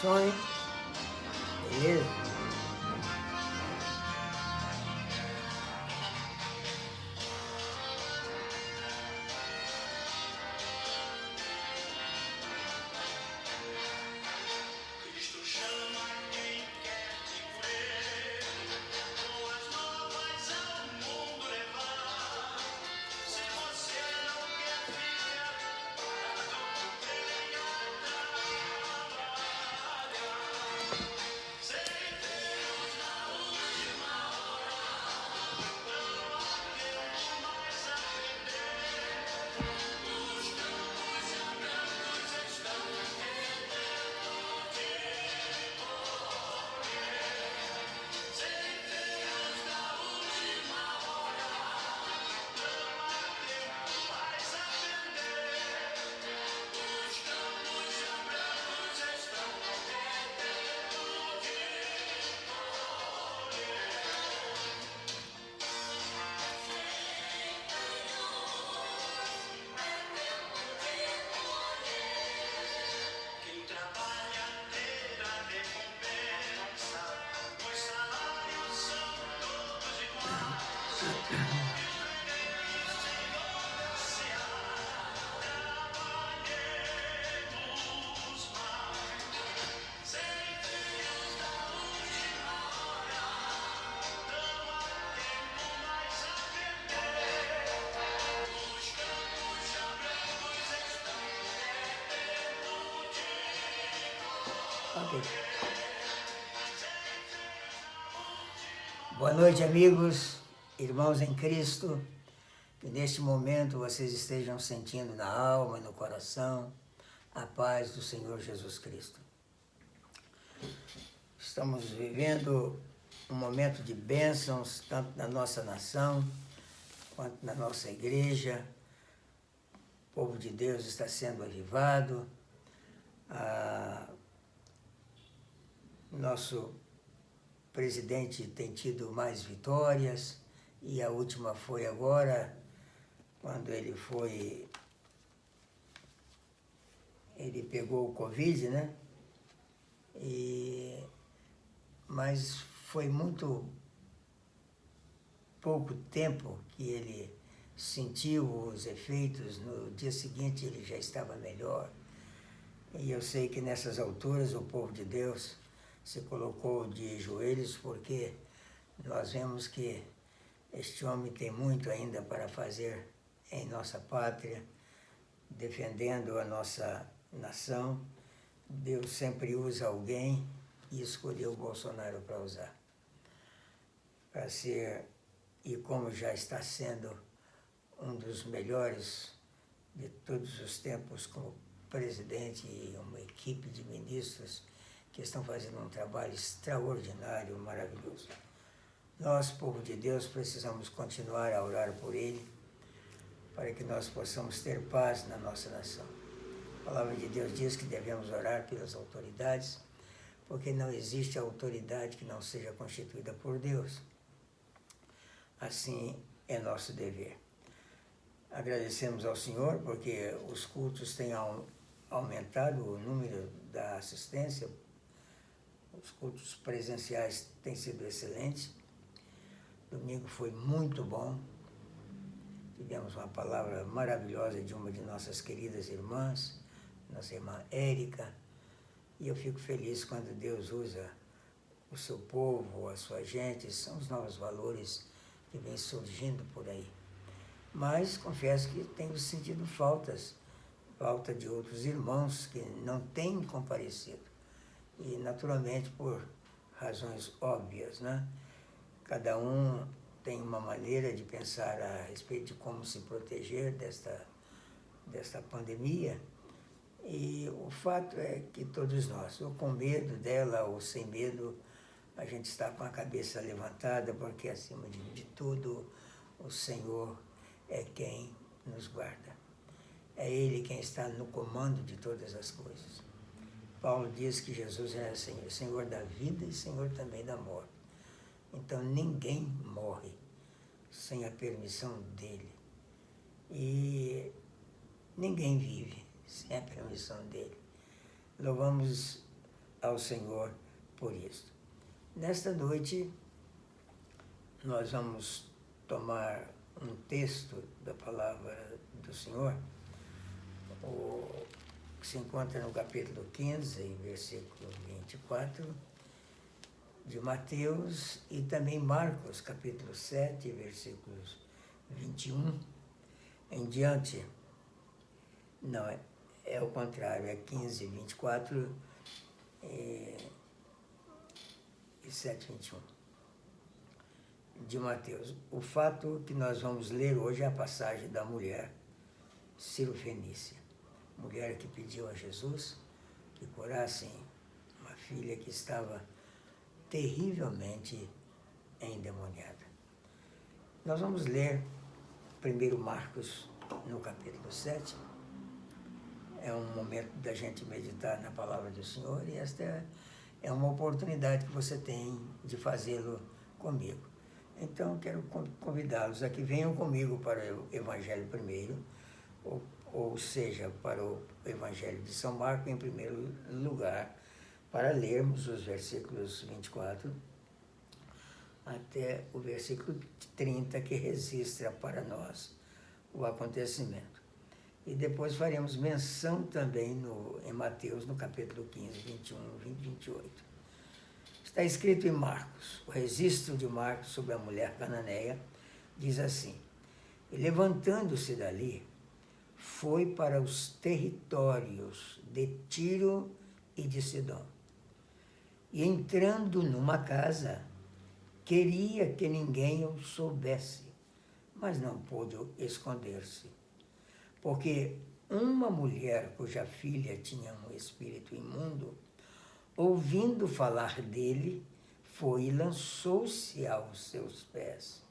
Sonho. Beleza? Ok. Boa noite, amigos, irmãos em Cristo. Que neste momento vocês estejam sentindo na alma e no coração a paz do Senhor Jesus Cristo. Estamos vivendo um momento de bênçãos, tanto na nossa nação, quanto na nossa igreja. O povo de Deus está sendo avivado. Nosso presidente tem tido mais vitórias, e a última foi agora, quando ele pegou o Covid, né? Mas foi muito pouco tempo que ele sentiu os efeitos. No dia seguinte ele já estava melhor. E eu sei que nessas alturas o povo de Deus se colocou de joelhos, porque nós vemos que este homem tem muito ainda para fazer em nossa pátria, defendendo a nossa nação. Deus sempre usa alguém, e escolheu o Bolsonaro para usar. Para ser, e como já está sendo, um dos melhores de todos os tempos como presidente, e uma equipe de ministros que estão fazendo um trabalho extraordinário, maravilhoso. Nós, povo de Deus, precisamos continuar a orar por ele, para que nós possamos ter paz na nossa nação. A palavra de Deus diz que devemos orar pelas autoridades, porque não existe autoridade que não seja constituída por Deus. Assim é nosso dever. Agradecemos ao Senhor, porque os cultos têm aumentado o número da assistência. Os cultos presenciais têm sido excelentes. Domingo foi muito bom. Tivemos uma palavra maravilhosa de uma de nossas queridas irmãs, nossa irmã Érica. E eu fico feliz quando Deus usa o seu povo, a sua gente. São os novos valores que vêm surgindo por aí. Mas confesso que tenho sentido falta de outros irmãos que não têm comparecido. E naturalmente por razões óbvias, né? Cada um tem uma maneira de pensar a respeito de como se proteger desta pandemia. E o fato é que todos nós, ou com medo dela ou sem medo, a gente está com a cabeça levantada, porque acima de tudo o Senhor é quem nos guarda. É Ele quem está no comando de todas as coisas. Paulo diz que Jesus é Senhor da vida e Senhor também da morte. Então ninguém morre sem a permissão dele. E ninguém vive sem a permissão dele. Louvamos ao Senhor por isto. Nesta noite, nós vamos tomar um texto da palavra do Senhor, que se encontra no capítulo 15, versículo 24, de Mateus, e também Marcos, capítulo 7, versículos 21 em diante. Não, é o contrário, é 15, 24 e 7, 21 de Mateus. O fato que nós vamos ler hoje é a passagem da mulher Cirofenícia, mulher que pediu a Jesus que curassem uma filha que estava terrivelmente endemoniada. Nós vamos ler primeiro Marcos, no capítulo 7. É um momento da gente meditar na palavra do Senhor e esta é uma oportunidade que você tem de fazê-lo comigo. Então, quero convidá-los a que venham comigo para o Evangelho primeiro, ou seja, para o Evangelho de São Marcos em primeiro lugar, para lermos os versículos 24 até o versículo 30, que registra para nós o acontecimento. E depois faremos menção também em Mateus, no capítulo 15, 21, 20, 28. Está escrito em Marcos, o registro de Marcos sobre a mulher cananeia, diz assim: e levantando-se dali, foi para os territórios de Tiro e de Sidom. E entrando numa casa, queria que ninguém o soubesse, mas não pôde esconder-se, porque uma mulher cuja filha tinha um espírito imundo, ouvindo falar dele, foi e lançou-se aos seus pés.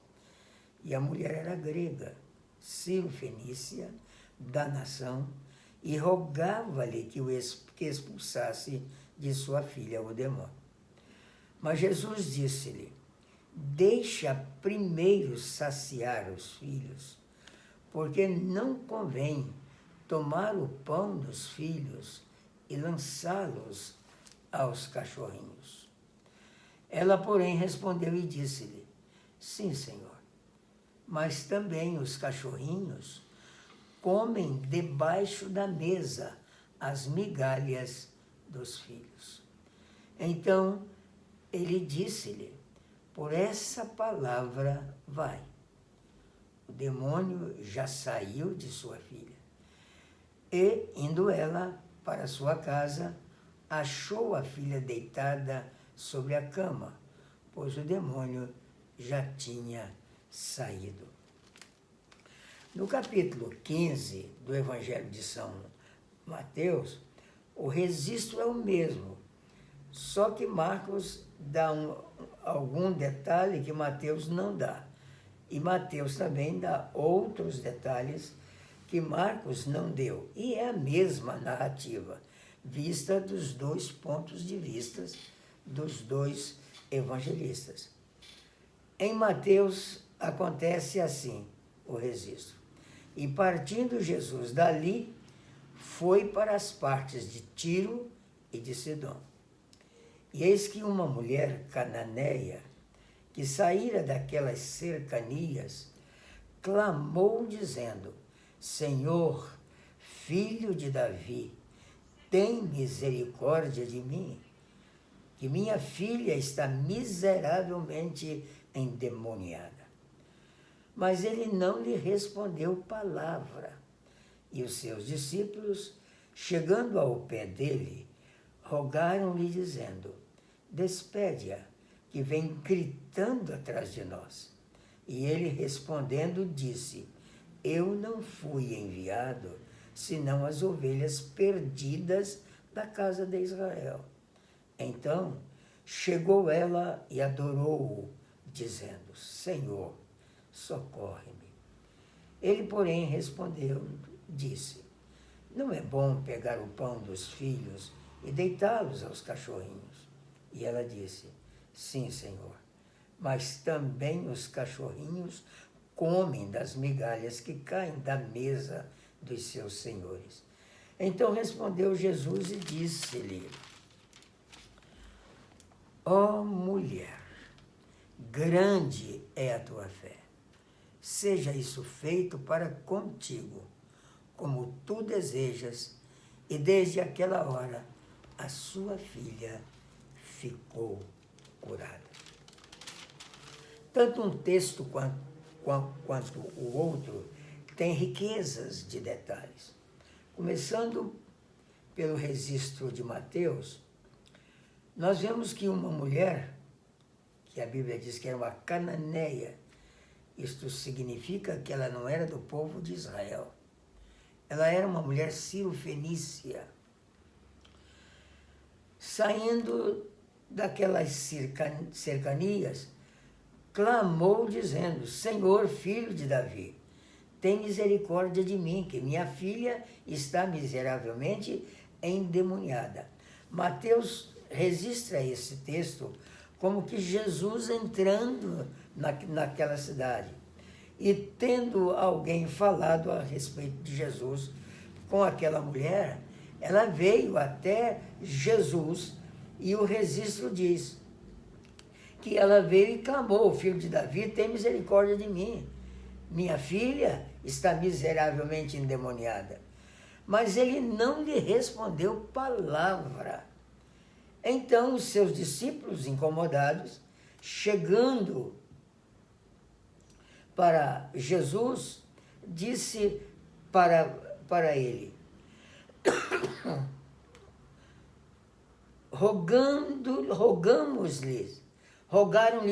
E a mulher era grega, Cirofenícia, da nação, e rogava-lhe que expulsasse de sua filha o demônio. Mas Jesus disse-lhe: deixa primeiro saciar os filhos, porque não convém tomar o pão dos filhos e lançá-los aos cachorrinhos. Ela, porém, respondeu e disse-lhe: sim, Senhor, mas também os cachorrinhos comem debaixo da mesa as migalhas dos filhos. Então ele disse-lhe: por essa palavra vai. O demônio já saiu de sua filha. E, indo ela para sua casa, achou a filha deitada sobre a cama, pois o demônio já tinha saído. No capítulo 15 do Evangelho de São Mateus, o registro é o mesmo, só que Marcos dá algum detalhe que Mateus não dá. E Mateus também dá outros detalhes que Marcos não deu. E é a mesma narrativa, vista dos dois pontos de vista dos dois evangelistas. Em Mateus acontece assim o registro: e partindo Jesus dali, foi para as partes de Tiro e de Sidom. E eis que uma mulher cananeia, que saíra daquelas cercanias, clamou dizendo: Senhor, filho de Davi, tem misericórdia de mim, que minha filha está miseravelmente endemoniada. Mas ele não lhe respondeu palavra. E os seus discípulos, chegando ao pé dele, rogaram-lhe, dizendo: despede-a, que vem gritando atrás de nós. E ele, respondendo, disse: eu não fui enviado, senão as ovelhas perdidas da casa de Israel. Então chegou ela e adorou-o, dizendo: Senhor, socorre-me. Ele, porém, respondeu, disse: não é bom pegar o pão dos filhos e deitá-los aos cachorrinhos. E ela disse: sim, Senhor, mas também os cachorrinhos comem das migalhas que caem da mesa dos seus senhores. Então respondeu Jesus e disse-lhe: Ó mulher, grande é a tua fé. Seja isso feito para contigo, como tu desejas. E desde aquela hora, a sua filha ficou curada. Tanto um texto quanto o outro tem riquezas de detalhes. Começando pelo registro de Mateus, nós vemos que uma mulher, que a Bíblia diz que era uma cananeia, isto significa que ela não era do povo de Israel. Ela era uma mulher cirofenícia, saindo daquelas cercanias, clamou dizendo: Senhor, filho de Davi, tem misericórdia de mim, que minha filha está miseravelmente endemoniada. Mateus registra esse texto como que Jesus entrando naquela cidade e tendo alguém falado a respeito de Jesus com aquela mulher, ela veio até Jesus e o registro diz que ela veio e clamou: Filho de Davi, tem misericórdia de mim. Minha filha está miseravelmente endemoniada. Mas ele não lhe respondeu palavra. Então os seus discípulos, incomodados, chegando para Jesus, disse para ele, rogaram-lhe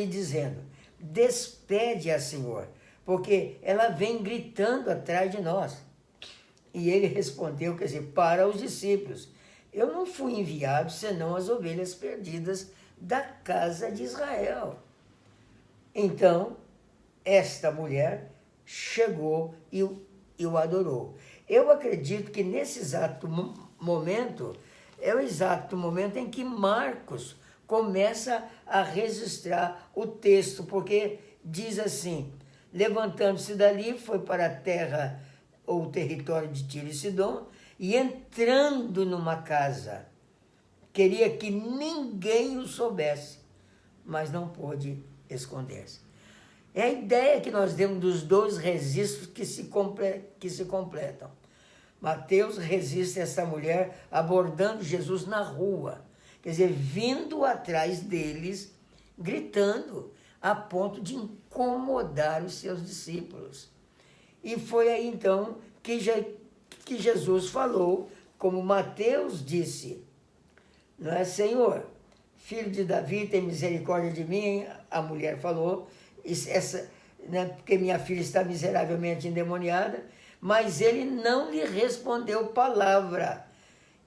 dizendo: despede-a, Senhor, porque ela vem gritando atrás de nós. E ele respondeu, quer dizer, para os discípulos: eu não fui enviado senão as ovelhas perdidas da casa de Israel. Então, esta mulher chegou e o adorou. Eu acredito que nesse exato momento, é o exato momento em que Marcos começa a registrar o texto, porque diz assim: levantando-se dali, foi para a terra ou território de Tiro e Sidom, e entrando numa casa, queria que ninguém o soubesse, mas não pôde esconder-se. É a ideia que nós temos dos dois registros que se completam. Mateus registra essa mulher abordando Jesus na rua, quer dizer, vindo atrás deles, gritando, a ponto de incomodar os seus discípulos. E foi aí então que Jesus falou, como Mateus disse, não é, Senhor, filho de Davi, tem misericórdia de mim. A mulher falou, porque minha filha está miseravelmente endemoniada, mas ele não lhe respondeu palavra.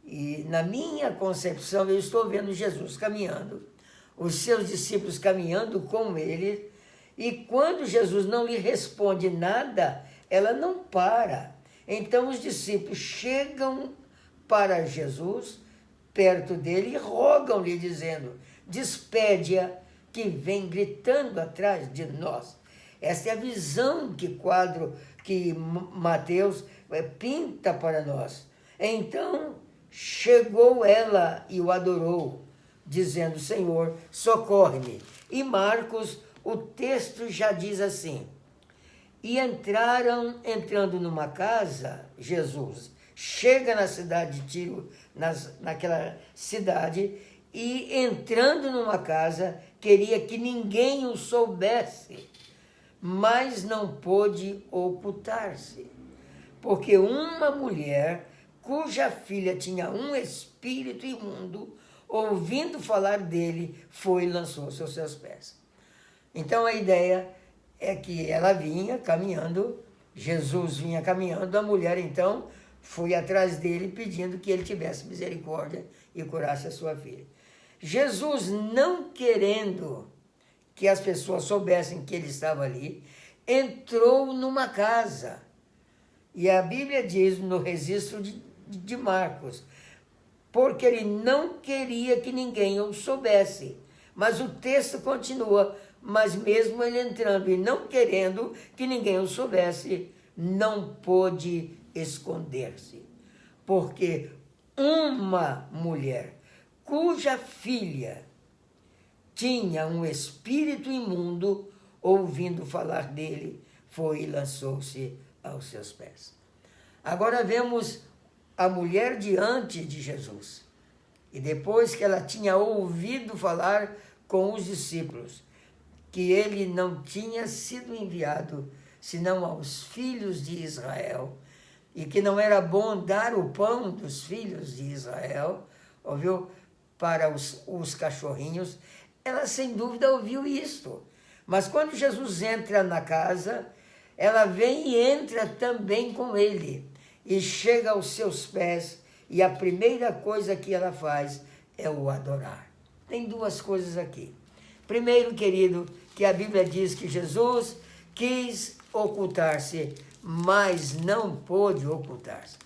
E na minha concepção, eu estou vendo Jesus caminhando, os seus discípulos caminhando com ele, e quando Jesus não lhe responde nada, ela não para. Então os discípulos chegam para Jesus, perto dele, e rogam-lhe, dizendo: despede-a, que vem gritando atrás de nós. Esta é a visão que Mateus pinta para nós. Então chegou ela e o adorou, dizendo: Senhor, socorre-me. E Marcos, o texto já diz assim: e entrando numa casa, Jesus chega na cidade de Tiro, naquela cidade, e entrando numa casa, queria que ninguém o soubesse, mas não pôde ocultar-se, porque uma mulher cuja filha tinha um espírito imundo, ouvindo falar dele, foi e lançou-se aos seus pés. Então a ideia é que ela vinha caminhando, Jesus vinha caminhando, a mulher então foi atrás dele pedindo que ele tivesse misericórdia e curasse a sua filha. Jesus, não querendo que as pessoas soubessem que ele estava ali, entrou numa casa. E a Bíblia diz no registro de Marcos, porque ele não queria que ninguém o soubesse. Mas o texto continua: mas mesmo ele entrando e não querendo que ninguém o soubesse, não pôde esconder-se. Porque uma mulher cuja filha tinha um espírito imundo, ouvindo falar dele, foi e lançou-se aos seus pés. Agora vemos a mulher diante de Jesus. E depois que ela tinha ouvido falar com os discípulos, que ele não tinha sido enviado senão aos filhos de Israel, e que não era bom dar o pão dos filhos de Israel, ouviu, para os cachorrinhos, ela sem dúvida ouviu isto. Mas quando Jesus entra na casa, ela vem e entra também com ele, e chega aos seus pés, e a primeira coisa que ela faz é o adorar. Tem duas coisas aqui. Primeiro, querido, que a Bíblia diz que Jesus quis ocultar-se, mas não pôde ocultar-se.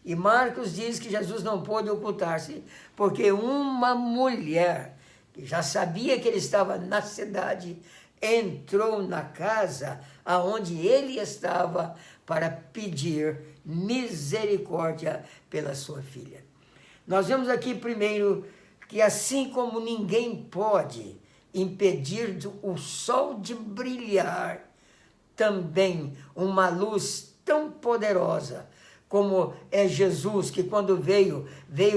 E Marcos diz que Jesus não pôde ocultar-se, porque uma mulher, que já sabia que ele estava na cidade, entrou na casa aonde ele estava para pedir misericórdia pela sua filha. Nós vemos aqui primeiro que assim como ninguém pode impedir o sol de brilhar, também uma luz tão poderosa como é Jesus, que quando veio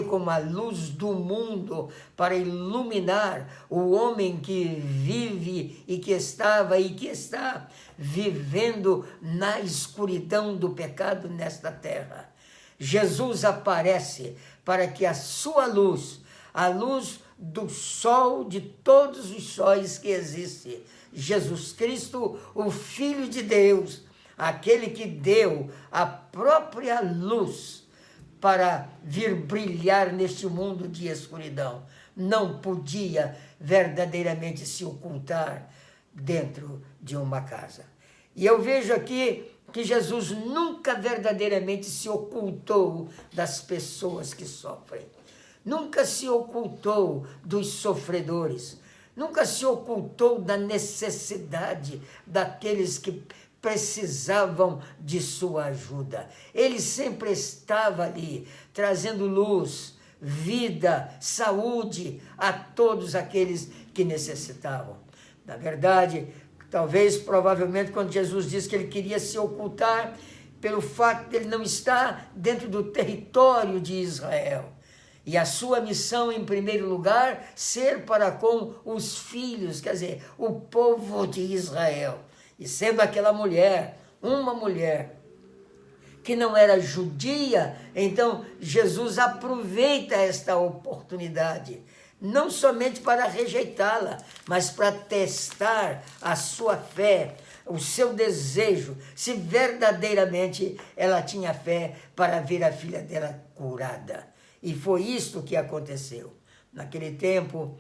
como a luz do mundo para iluminar o homem que vive e que estava e que está vivendo na escuridão do pecado nesta terra. Jesus aparece para que a sua luz, a luz do sol de todos os sóis que existem, Jesus Cristo, o Filho de Deus, aquele que deu a própria luz para vir brilhar neste mundo de escuridão, não podia verdadeiramente se ocultar dentro de uma casa. E eu vejo aqui que Jesus nunca verdadeiramente se ocultou das pessoas que sofrem, nunca se ocultou dos sofredores, nunca se ocultou da necessidade daqueles que precisavam de sua ajuda. Ele sempre estava ali, trazendo luz, vida, saúde a todos aqueles que necessitavam. Na verdade, talvez, provavelmente, quando Jesus disse que ele queria se ocultar, pelo fato de ele não estar dentro do território de Israel. E a sua missão, em primeiro lugar, ser para com os filhos, quer dizer, o povo de Israel. E sendo aquela mulher, uma mulher que não era judia, então Jesus aproveita esta oportunidade, não somente para rejeitá-la, mas para testar a sua fé, o seu desejo, se verdadeiramente ela tinha fé para ver a filha dela curada. E foi isto que aconteceu. Naquele tempo,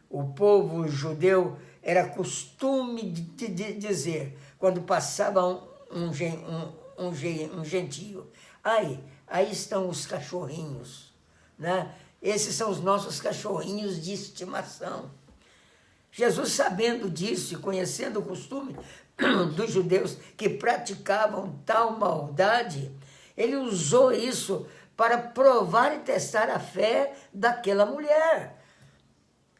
o povo judeu era costume de dizer, quando passava um gentio, aí estão os cachorrinhos, né? Esses são os nossos cachorrinhos de estimação. Jesus, sabendo disso e conhecendo o costume dos judeus que praticavam tal maldade, ele usou isso para provar e testar a fé daquela mulher.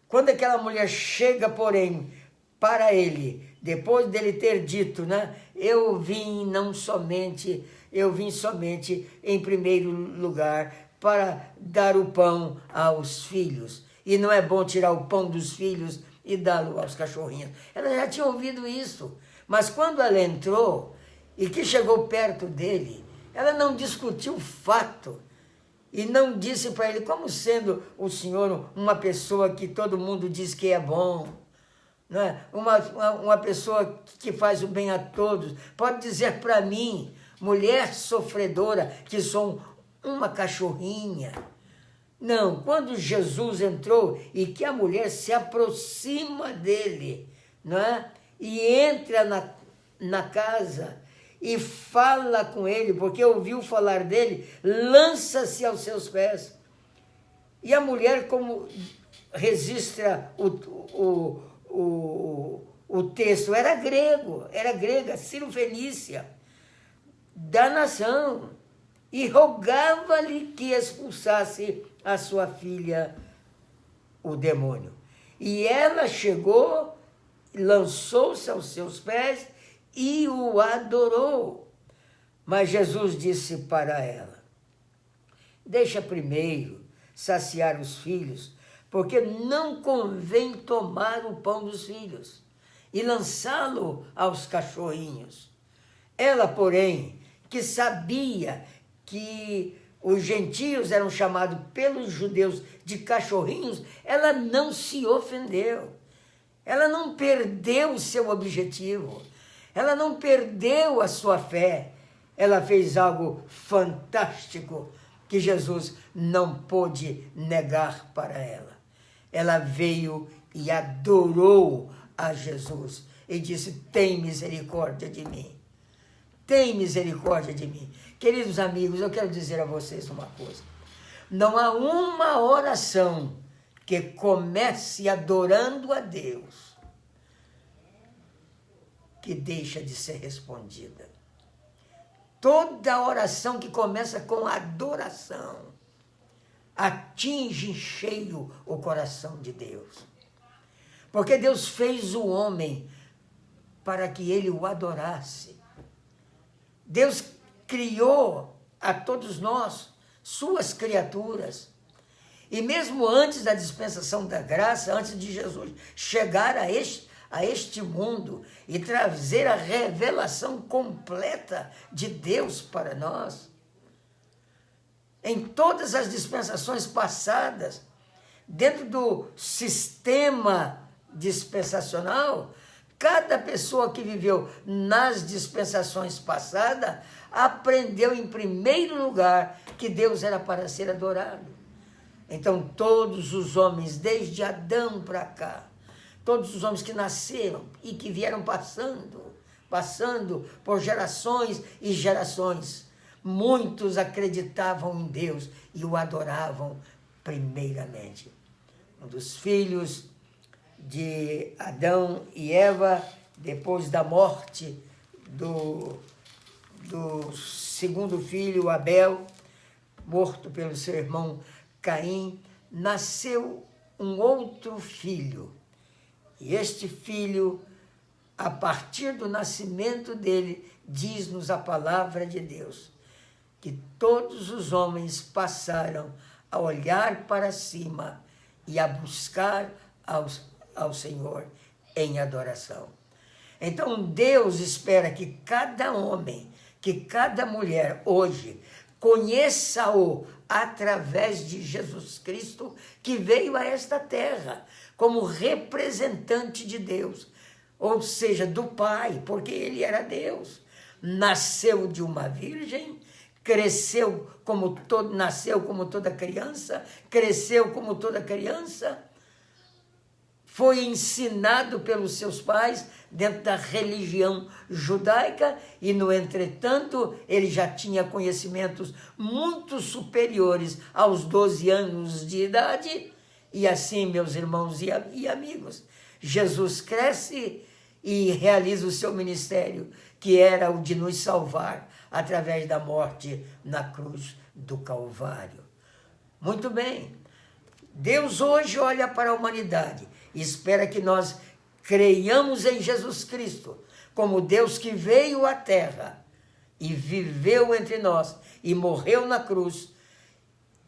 Quando aquela mulher chega, porém, para ele, depois dele ter dito, né, eu vim somente em primeiro lugar para dar o pão aos filhos. E não é bom tirar o pão dos filhos e dá-lo aos cachorrinhos. Ela já tinha ouvido isso, mas quando ela entrou e que chegou perto dele, ela não discutiu o fato e não disse para ele, como sendo o senhor uma pessoa que todo mundo diz que é bom, né? Uma pessoa que faz o bem a todos, pode dizer para mim, mulher sofredora, que sou uma cachorrinha. Não, quando Jesus entrou e que a mulher se aproxima dele, né? E entra na casa e fala com ele, porque ouviu falar dele, lança-se aos seus pés. E a mulher, como registra o texto, era grega, Cirofenícia, da nação, e rogava-lhe que expulsasse a sua filha, o demônio. E ela chegou, lançou-se aos seus pés e o adorou. Mas Jesus disse para ela: deixa primeiro saciar os filhos, porque não convém tomar o pão dos filhos e lançá-lo aos cachorrinhos. Ela, porém, que sabia que os gentios eram chamados pelos judeus de cachorrinhos, ela não se ofendeu. Ela não perdeu o seu objetivo. Ela não perdeu a sua fé. Ela fez algo fantástico que Jesus não pôde negar para ela. Ela veio e adorou a Jesus e disse: tem misericórdia de mim. Tem misericórdia de mim. Queridos amigos, eu quero dizer a vocês uma coisa. Não há uma oração que comece adorando a Deus que deixa de ser respondida. Toda oração que começa com adoração atinge em cheio o coração de Deus. Porque Deus fez o homem para que ele o adorasse. Deus criou a todos nós, suas criaturas. E mesmo antes da dispensação da graça, antes de Jesus chegar a este mundo e trazer a revelação completa de Deus para nós, em todas as dispensações passadas, dentro do sistema dispensacional, cada pessoa que viveu nas dispensações passadas aprendeu em primeiro lugar que Deus era para ser adorado. Então todos os homens, desde Adão para cá, todos os homens que nasceram e que vieram passando por gerações e gerações, muitos acreditavam em Deus e o adoravam primeiramente. Um dos filhos de Adão e Eva, depois da morte do segundo filho, Abel, morto pelo seu irmão Caim, nasceu um outro filho. E este filho, a partir do nascimento dele, diz-nos a palavra de Deus, que todos os homens passaram a olhar para cima e a buscar ao Senhor em adoração. Então Deus espera que cada homem, que cada mulher hoje conheça-o através de Jesus Cristo, que veio a esta terra como representante de Deus, ou seja, do Pai, porque ele era Deus. Nasceu de uma virgem, nasceu como toda criança, cresceu como toda criança, foi ensinado pelos seus pais dentro da religião judaica e, no entretanto, ele já tinha conhecimentos muito superiores aos 12 anos de idade. E assim, meus irmãos e amigos, Jesus cresce e realiza o seu ministério, que era o de nos salvar através da morte na cruz do Calvário. Muito bem, Deus hoje olha para a humanidade e espera que nós creiamos em Jesus Cristo como Deus que veio à terra e viveu entre nós e morreu na cruz,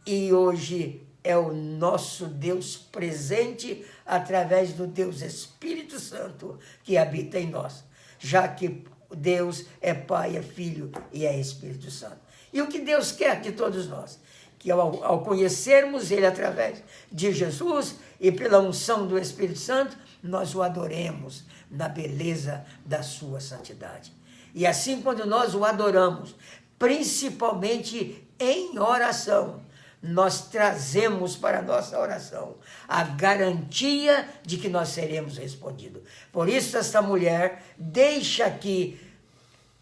e hoje é o nosso Deus presente através do Deus Espírito Santo que habita em nós, já que Deus é Pai, é Filho e é Espírito Santo. E o que Deus quer de todos nós? Que ao conhecermos Ele através de Jesus e pela unção do Espírito Santo, nós o adoremos na beleza da sua santidade. E assim, quando nós o adoramos, principalmente em oração, nós trazemos para a nossa oração a garantia de que nós seremos respondidos. Por isso, esta mulher deixa aqui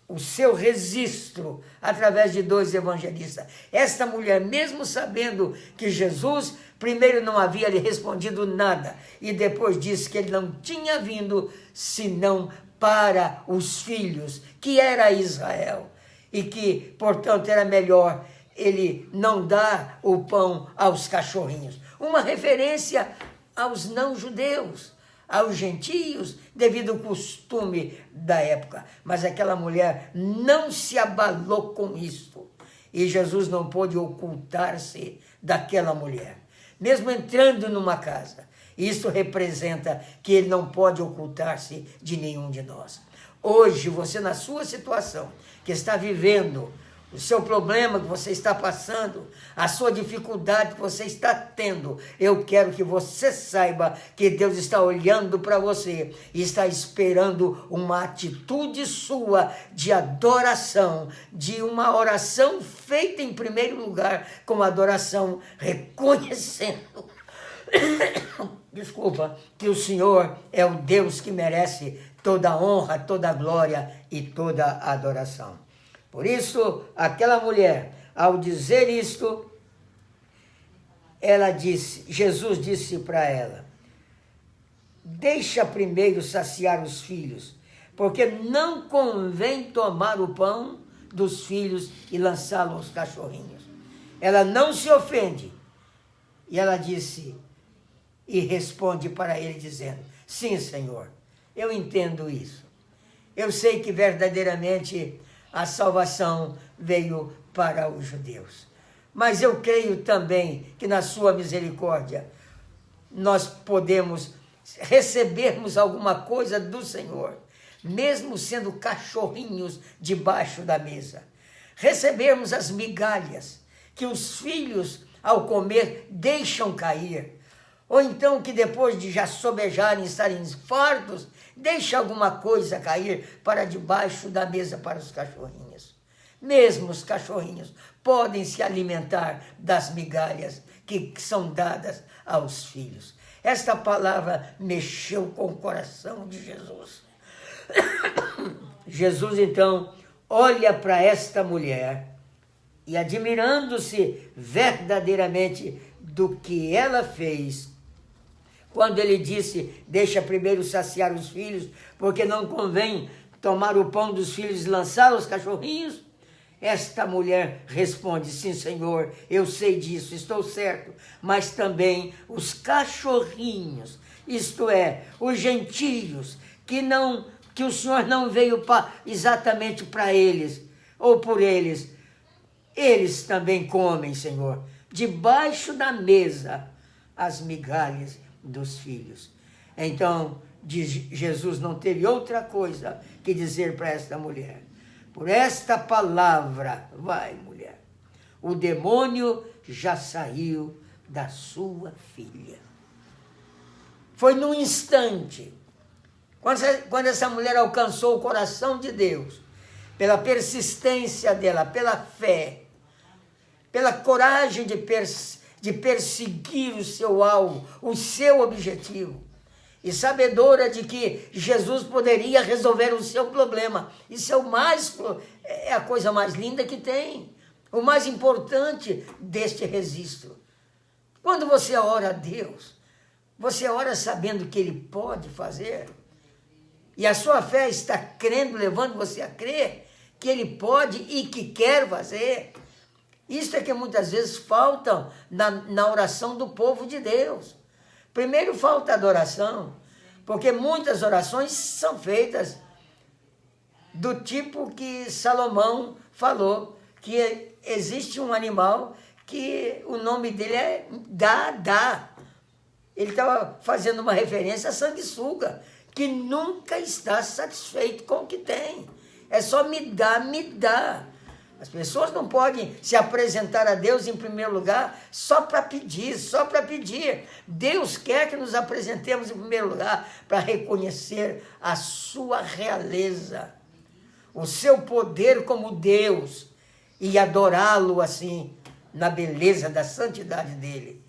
o seu registro através de 2 evangelistas. Esta mulher, mesmo sabendo que Jesus primeiro não havia lhe respondido nada e depois disse que ele não tinha vindo senão para os filhos, que era Israel, e que, portanto, era melhor ele não dar o pão aos cachorrinhos. Uma referência aos não-judeus, aos gentios, devido ao costume da época. Mas aquela mulher não se abalou com isto. E Jesus não pôde ocultar-se daquela mulher. Mesmo entrando numa casa, isso representa que ele não pode ocultar-se de nenhum de nós. Hoje, você na sua situação, que está vivendo, o seu problema que você está passando, a sua dificuldade que você está tendo, eu quero que você saiba que Deus está olhando para você e está esperando uma atitude sua de adoração, de uma oração feita em primeiro lugar como adoração, reconhecendo desculpa, que o Senhor é o Deus que merece toda a honra, toda a glória e toda a adoração. Por isso, aquela mulher, ao dizer isto, Jesus disse para ela, deixa primeiro saciar os filhos, porque não convém tomar o pão dos filhos e lançá-lo aos cachorrinhos. Ela não se ofende. E ela disse, e responde para ele dizendo, sim, Senhor, eu entendo isso. Eu sei que verdadeiramente a salvação veio para os judeus. Mas eu creio também que na sua misericórdia nós podemos recebermos alguma coisa do Senhor, mesmo sendo cachorrinhos debaixo da mesa. Recebermos as migalhas que os filhos, ao comer, deixam cair. Ou então que depois de já sobejarem, estarem fartos, deixa alguma coisa cair para debaixo da mesa para os cachorrinhos. Mesmo os cachorrinhos podem se alimentar das migalhas que são dadas aos filhos. Esta palavra mexeu com o coração de Jesus. Jesus, então, olha para esta mulher e, admirando-se verdadeiramente do que ela fez, quando ele disse, deixa primeiro saciar os filhos, porque não convém tomar o pão dos filhos e lançá-lo aos cachorrinhos, esta mulher responde, sim, Senhor, eu sei disso, estou certo, mas também os cachorrinhos, isto é, os gentios, que o Senhor não veio exatamente para eles, ou por eles também comem, Senhor, debaixo da mesa, as migalhas dos filhos. Então, Jesus não teve outra coisa que dizer para esta mulher. Por esta palavra, vai, mulher, o demônio já saiu da sua filha. Foi num instante, quando essa mulher alcançou o coração de Deus, pela persistência dela, pela fé, pela coragem de perseguir o seu alvo, o seu objetivo, e sabedora de que Jesus poderia resolver o seu problema. Isso é a coisa mais linda que tem, o mais importante deste registro. Quando você ora a Deus, você ora sabendo que Ele pode fazer, e a sua fé está crendo, levando você a crer que Ele pode e que quer fazer. Isso é que muitas vezes falta na oração do povo de Deus. Primeiro falta adoração, porque muitas orações são feitas do tipo que Salomão falou, que existe um animal que o nome dele é Dá. Ele estava fazendo uma referência a sanguessuga, que nunca está satisfeito com o que tem. É só me dá. As pessoas não podem se apresentar a Deus em primeiro lugar só para pedir. Deus quer que nos apresentemos em primeiro lugar para reconhecer a sua realeza, o seu poder como Deus e adorá-lo assim, na beleza da santidade dele.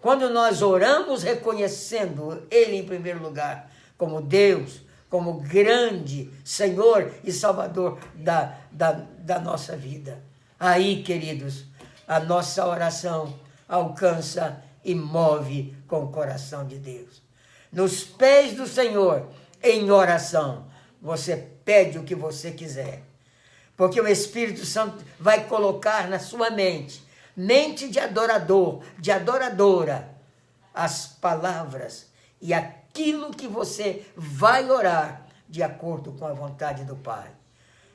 Quando nós oramos reconhecendo Ele em primeiro lugar como Deus, como grande Senhor e Salvador da nossa vida. Aí, queridos, a nossa oração alcança e move com o coração de Deus. Nos pés do Senhor, em oração, você pede o que você quiser. Porque o Espírito Santo vai colocar na sua mente de adorador, de adoradora, as palavras e aquilo que você vai orar de acordo com a vontade do Pai.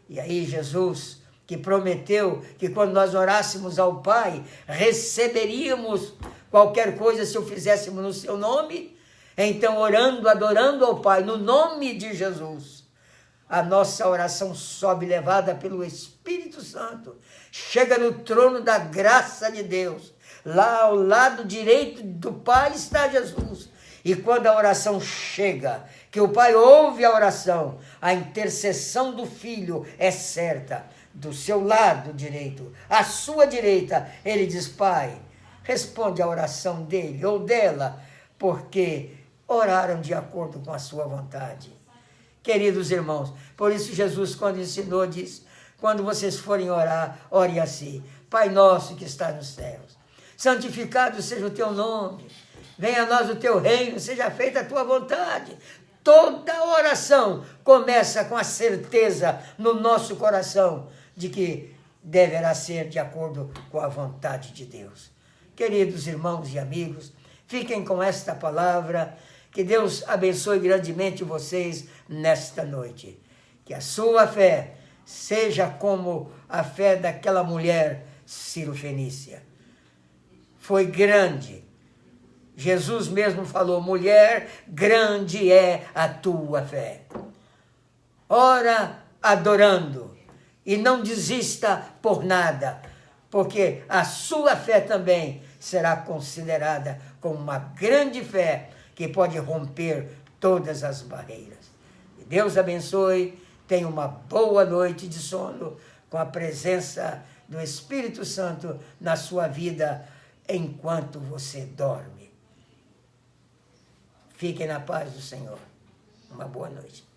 E aí Jesus, que prometeu que quando nós orássemos ao Pai, receberíamos qualquer coisa se o fizéssemos no seu nome, então orando, adorando ao Pai, no nome de Jesus, a nossa oração sobe levada pelo Espírito Santo, chega no trono da graça de Deus, lá ao lado direito do Pai está Jesus, e quando a oração chega, que o Pai ouve a oração, a intercessão do Filho é certa, do seu lado direito, à sua direita, ele diz: Pai, responde a oração dele ou dela, porque oraram de acordo com a sua vontade. Queridos irmãos, por isso Jesus, quando ensinou, diz: quando vocês forem orar, ore assim: Pai nosso que está nos céus, santificado seja o teu nome, venha a nós o teu reino, seja feita a tua vontade. Toda oração começa com a certeza no nosso coração de que deverá ser de acordo com a vontade de Deus. Queridos irmãos e amigos, fiquem com esta palavra, que Deus abençoe grandemente vocês nesta noite. Que a sua fé seja como a fé daquela mulher Ciro-fenícia. Foi grande. Jesus mesmo falou: mulher, grande é a tua fé. Ora adorando e não desista por nada, porque a sua fé também será considerada como uma grande fé que pode romper todas as barreiras. Que Deus abençoe, tenha uma boa noite de sono com a presença do Espírito Santo na sua vida enquanto você dorme. Fiquem na paz do Senhor. Uma boa noite.